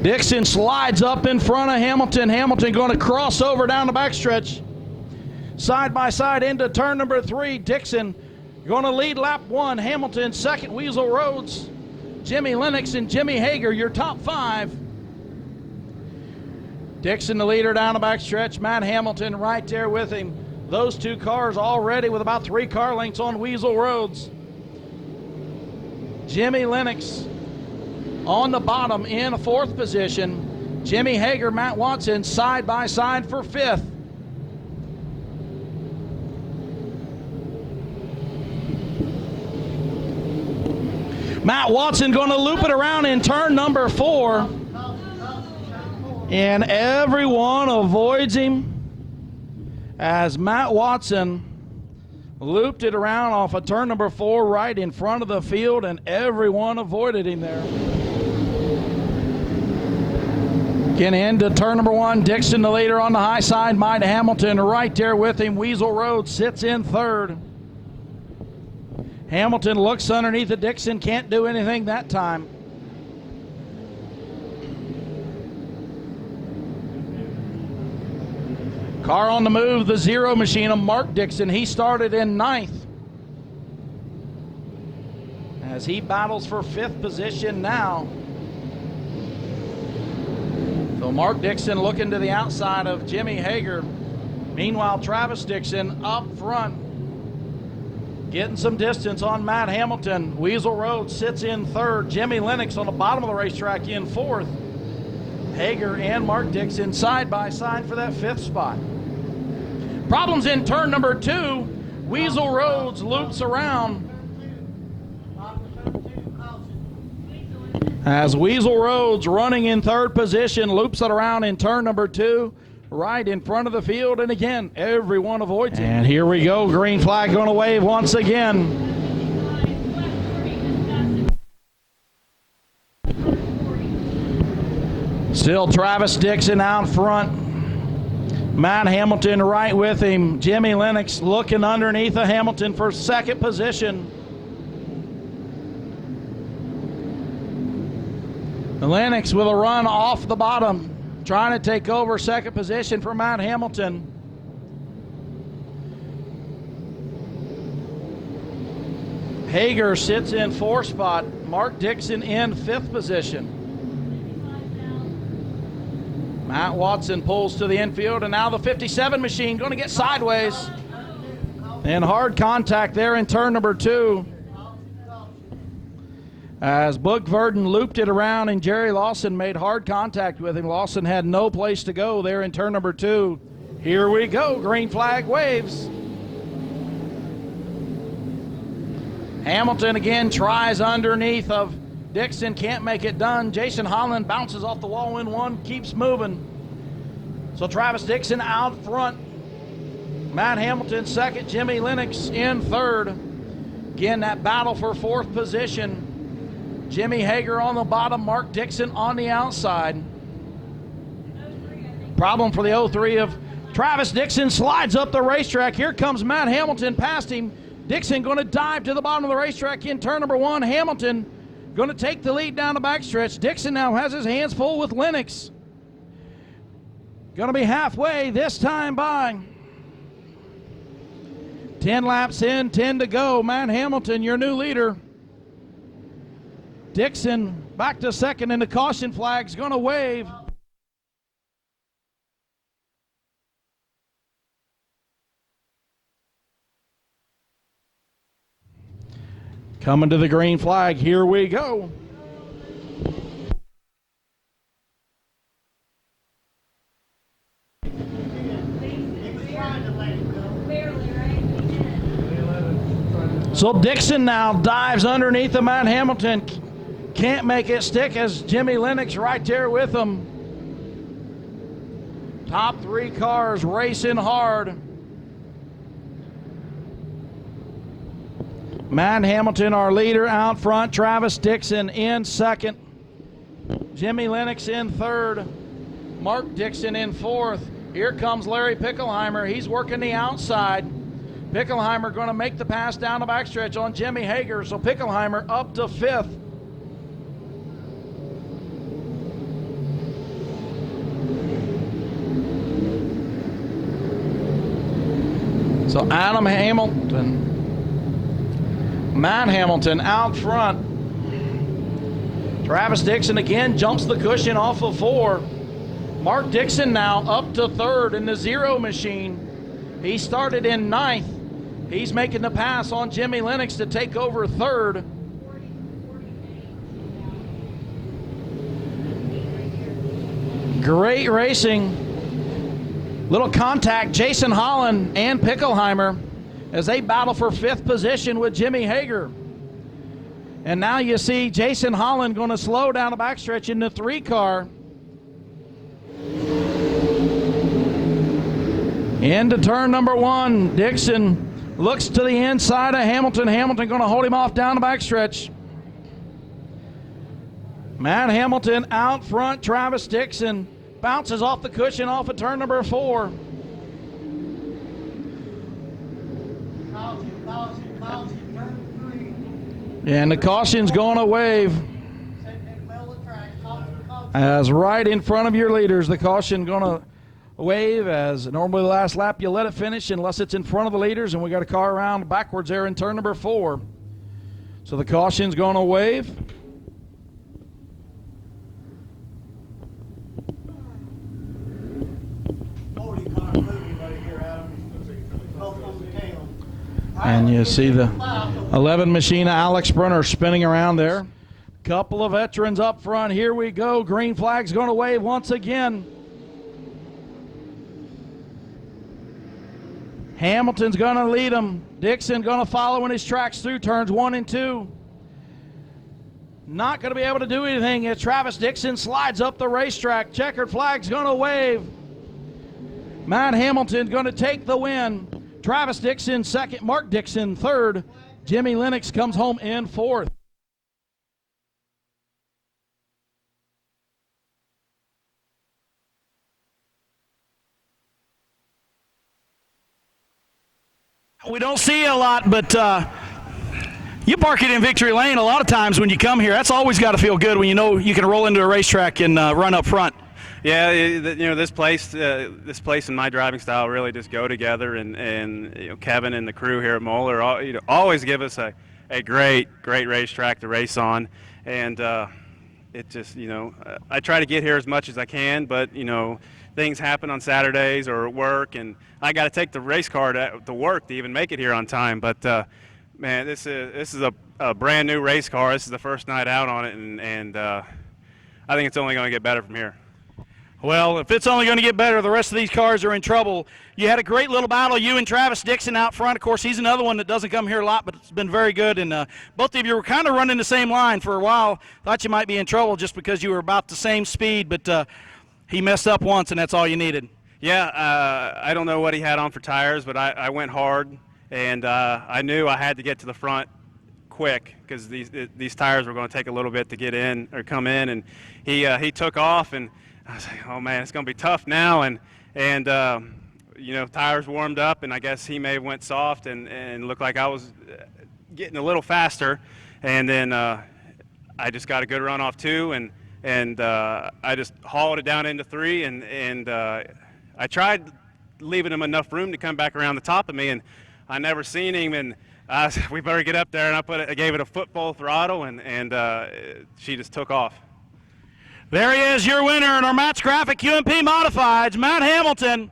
Dixon slides up in front of Hamilton. Hamilton going to cross over down the backstretch. Side by side into turn number 3. Dixon going to lead lap 1. Hamilton second. Weasel Roads, Jimmy Lennox, and Jimmy Hager, your top 5. Dixon the leader down the backstretch. Matt Hamilton right there with him. Those 2 cars already with about 3 car lengths on Weasel Roads. Jimmy Lennox on the bottom in 4th position. Jimmy Hager, Matt Watson side by side for 5th. Matt Watson going to loop it around in turn number 4. And everyone avoids him as Matt Watson looped it around off of turn number 4 right in front of the field, and everyone avoided him there. Getting into turn number 1, Dixon the leader on the high side. Matt Hamilton right there with him. Weasel Road sits in 3rd. Hamilton looks underneath the Dixon, can't do anything that time. Car on the move, the Zero Machine of Mark Dixon. He started in 9th as he battles for 5th position now. So Mark Dixon looking to the outside of Jimmy Hager. Meanwhile, Travis Dixon up front, getting some distance on Matt Hamilton. Weasel Road sits in 3rd. Jimmy Lennox on the bottom of the racetrack in 4th. Hager and Mark Dixon side by side for that 5th spot. Problems in turn number 2. Weasel Roads loops around as Weasel Roads running in 3rd position loops it around in turn number 2 right in front of the field, and again everyone avoids him. And here we go, green flag going to wave once again. Still Travis Dixon out front. Matt Hamilton right with him. Jimmy Lennox looking underneath of Hamilton for 2nd position. Lennox with a run off the bottom, trying to take over 2nd position for Matt Hamilton. Hager sits in 4th spot. Mark Dixon in 5th position. Matt Watson pulls to the infield, and now the 57 machine going to get sideways. And hard contact there in turn number 2. As Boog Verdon looped it around and Jerry Lawson made hard contact with him. Lawson had no place to go there in turn number 2. Here we go, green flag waves. Hamilton again tries underneath of Dixon, can't make it done. Jason Holland bounces off the wall in 1, keeps moving. So Travis Dixon out front. Matt Hamilton 2nd, Jimmy Lennox in 3rd. Again, that battle for 4th position. Jimmy Hager on the bottom, Mark Dixon on the outside. Problem for the 03 of Travis Dixon slides up the racetrack. Here comes Matt Hamilton past him. Dixon going to dive to the bottom of the racetrack in turn number 1. Hamilton going to take the lead down the backstretch. Dixon now has his hands full with Lennox. Going to be halfway this time by. 10 laps in, 10 to go. Matt Hamilton, your new leader. Dixon back to 2nd, and the caution flag's going to wave. Coming to the green flag, here we go. So Dixon now dives underneath the Matt Hamilton. Can't make it stick as Jimmy Lennox right there with him. Top 3 cars racing hard. Matt Hamilton, our leader, out front. Travis Dixon in 2nd. Jimmy Lennox in 3rd. Mark Dixon in 4th. Here comes Larry Pickelheimer. He's working the outside. Pickelheimer going to make the pass down the backstretch on Jimmy Hager, so Pickelheimer up to 5th. So Adam Hamilton, Matt Hamilton out front. Travis Dixon again jumps the cushion off of 4. Mark Dixon now up to 3rd in the zero machine. He started in 9th. He's making the pass on Jimmy Lennox to take over 3rd. Great racing. Little contact, Jason Holland and Pickelheimer as they battle for 5th position with Jimmy Hager. And now you see Jason Holland going to slow down the backstretch in the 3 car. Into turn number 1. Dixon looks to the inside of Hamilton. Hamilton going to hold him off down the backstretch. Matt Hamilton out front. Travis Dixon bounces off the cushion off of turn number 4. And the caution's going to wave. As right in front of your leaders, the caution going to wave as normally the last lap you let it finish unless it's in front of the leaders, and we got a car around backwards there in turn number 4. So the caution's going to wave. And you see the 11 machine Alex Brunner spinning around there. Couple of veterans up front. Here we go. Green flag's going to wave once again. Hamilton's going to lead him. Dixon going to follow in his tracks through turns 1 and 2. Not going to be able to do anything as Travis Dixon slides up the racetrack. Checkered flag's going to wave. Matt Hamilton going to take the win. Travis Dixon 2nd, Mark Dixon 3rd. Jimmy Lennox comes home in 4th. We don't see it a lot, but you park it in Victory Lane a lot of times when you come here. That's always got to feel good when you know you can roll into a racetrack and run up front. Yeah, this place and my driving style really just go together, and Kevin and the crew here at Moeller always give us a great racetrack to race on, and it just I try to get here as much as I can, but things happen on Saturdays or at work, and I got to take the race car to work to even make it here on time. But man, this is a brand new race car. This is the first night out on it, and I think it's only going to get better from here. Well, if it's only going to get better, the rest of these cars are in trouble. You had a great little battle, you and Travis Dixon out front. Of course, he's another one that doesn't come here a lot, but it's been very good. And both of you were kind of running the same line for a while. Thought you might be in trouble just because you were about the same speed, but he messed up once, and that's all you needed. Yeah, I don't know what he had on for tires, but I went hard, and I knew I had to get to the front quick because these tires were going to take a little bit to get in or come in, and he took off, and I was like, oh man, it's going to be tough now, and tires warmed up, and I guess he may have went soft and looked like I was getting a little faster, and then I just got a good run off 2, and I just hauled it down into 3, and I tried leaving him enough room to come back around the top of me, and I never seen him, and we better get up there, and I gave it a foot full throttle, and she just took off. There he is, your winner in our match graphic UMP Modifieds, Matt Hamilton.